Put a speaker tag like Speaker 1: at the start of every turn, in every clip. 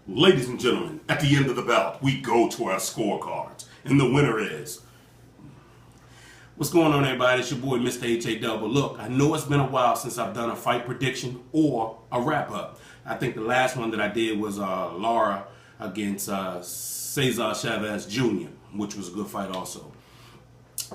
Speaker 1: Ladies and gentlemen, at the end of the bout, we go to our scorecards, and the winner is. What's going on, everybody? It's your boy, Mr. H.A. Double. Look, I know it's been a while since I've done a fight prediction or a wrap-up. I think the last one that I did was Lara against Cesar Chavez Jr., which was a good fight also.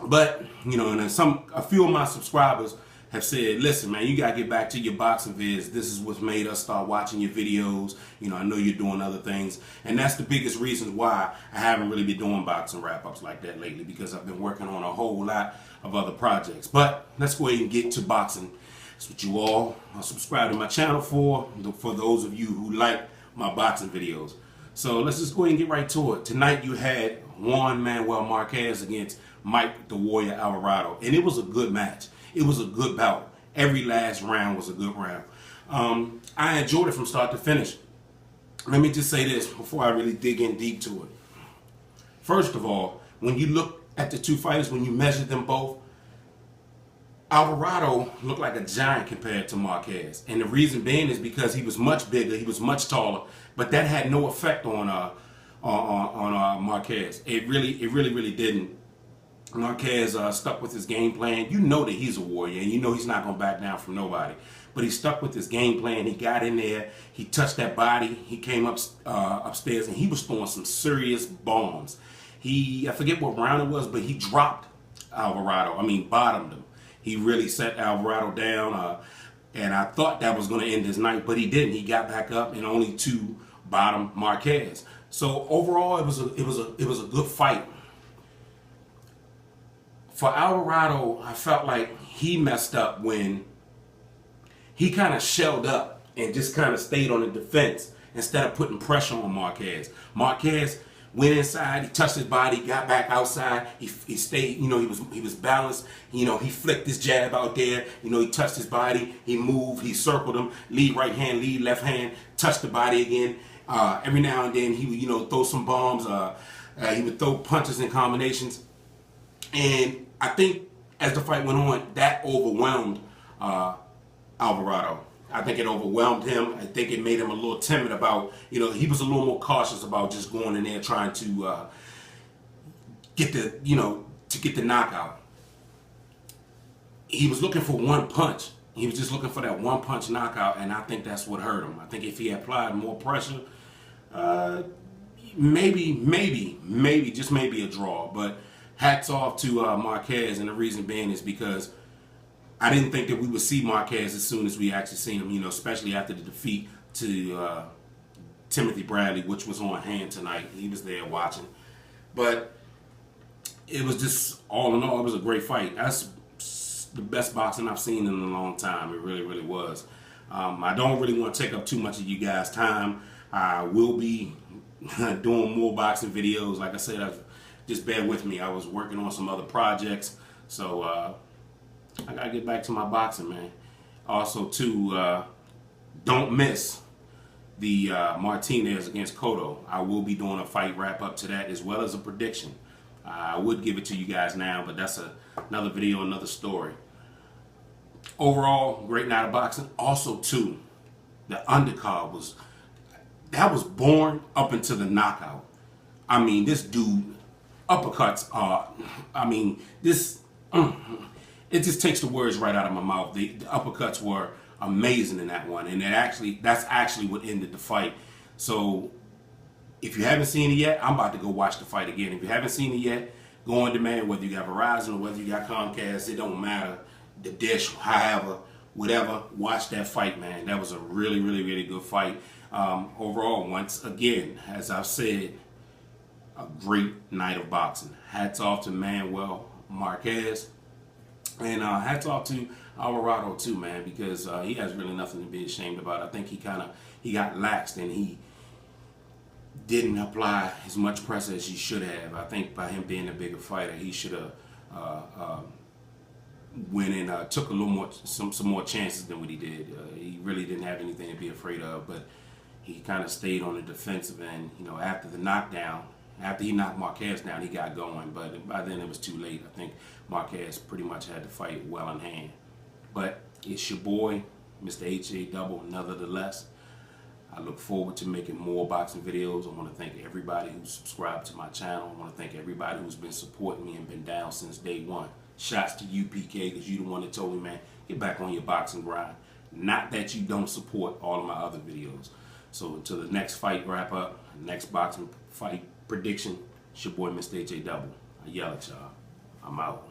Speaker 1: But, you know, and a few of my subscribers have said, listen, man, you got to get back to your boxing vids. This is what's made us start watching your videos. You know, I know you're doing other things. And that's the biggest reason why I haven't really been doing boxing wrap-ups like that lately, because I've been working on a whole lot of other projects. But let's go ahead and get to boxing. That's what you all are subscribed to my channel for those of you who like my boxing videos. So let's just go ahead and get right to it. Tonight you had Juan Manuel Marquez against Mike the Warrior Alvarado. And it was a good match. It was a good bout. Every last round was a good round. I enjoyed it from start to finish. Let me just say this before I really dig in deep to it. First of all, when you look at the two fighters, when you measure them both, Alvarado looked like a giant compared to Marquez. And the reason being is because he was much bigger, he was much taller, but that had no effect on Marquez. It really didn't. Marquez stuck with his game plan. You know that he's a warrior, and you know he's not going to back down from nobody. But he stuck with his game plan. He got in there. He touched that body. He came upstairs, and he was throwing some serious bombs. I forget what round it was, but he dropped Alvarado. I mean, bottomed him. He really set Alvarado down, and I thought that was going to end his night, but he didn't. He got back up and only two bottomed Marquez. So overall, it was a good fight. For Alvarado, I felt like he messed up when he kind of shelled up and just kind of stayed on the defense instead of putting pressure on Marquez. Marquez went inside, he touched his body, got back outside, he stayed, you know, he was balanced, you know, he flicked his jab out there, you know, he touched his body, he moved, he circled him, lead right hand, lead left hand, touched the body again. Every now and then he would, you know, throw some bombs, he would throw punches and combinations. And I think as the fight went on, that overwhelmed Alvarado. I think it overwhelmed him. I think it made him a little timid about, you know, he was a little more cautious about just going in there trying to get the knockout. He was looking for one punch. He was just looking for that one punch knockout, and I think that's what hurt him. I think if he applied more pressure, maybe, just maybe a draw. But hats off to Marquez, and the reason being is because I didn't think that we would see Marquez as soon as we actually seen him, you know, especially after the defeat to Timothy Bradley, which was on hand tonight. He was there watching. But it was just, all in all, it was a great fight. That's the best boxing I've seen in a long time. It really was. I don't really want to take up too much of you guys' time. I will be doing more boxing videos. Like I said, just bear with me. I was working on some other projects, so I gotta get back to my boxing, man. Also, too, don't miss the Martinez against Cotto. I will be doing a fight wrap up to that as well as a prediction. I would give it to you guys now, but that's another video, another story. Overall, great night of boxing. Also, too, the undercard was born up into the knockout. I mean, this dude. Uppercuts are, I mean, this, it just takes the words right out of my mouth. The uppercuts were amazing in that one, and that's actually what ended the fight. So if you haven't seen it yet, I'm about to go watch the fight again. If you haven't seen it yet, go on demand, whether you got Verizon or whether you got Comcast, it don't matter. The dish, however, whatever, watch that fight, man. That was a really good fight. Overall, once again, as I've said, a great night of boxing. Hats off to Manuel Marquez, and hats off to Alvarado too, man, because he has really nothing to be ashamed about. I think he got laxed and he didn't apply as much pressure as he should have. I think by him being a bigger fighter, he should have went and took a little more, some more chances than what he did. He really didn't have anything to be afraid of, but he kind of stayed on the defensive end. You know, after the knockdown. After he knocked Marquez down, he got going, but by then it was too late. I think Marquez pretty much had the fight well in hand. But it's your boy, Mr. H.A. Double, nevertheless. I look forward to making more boxing videos. I want to thank everybody who's subscribed to my channel. I want to thank everybody who's been supporting me and been down since day one. Shouts to you, PK, because you the one that told me, man, get back on your boxing grind. Not that you don't support all of my other videos. So until the next fight wrap up, next boxing fight prediction, it's your boy Mr. AJ Double. I yell at y'all. I'm out.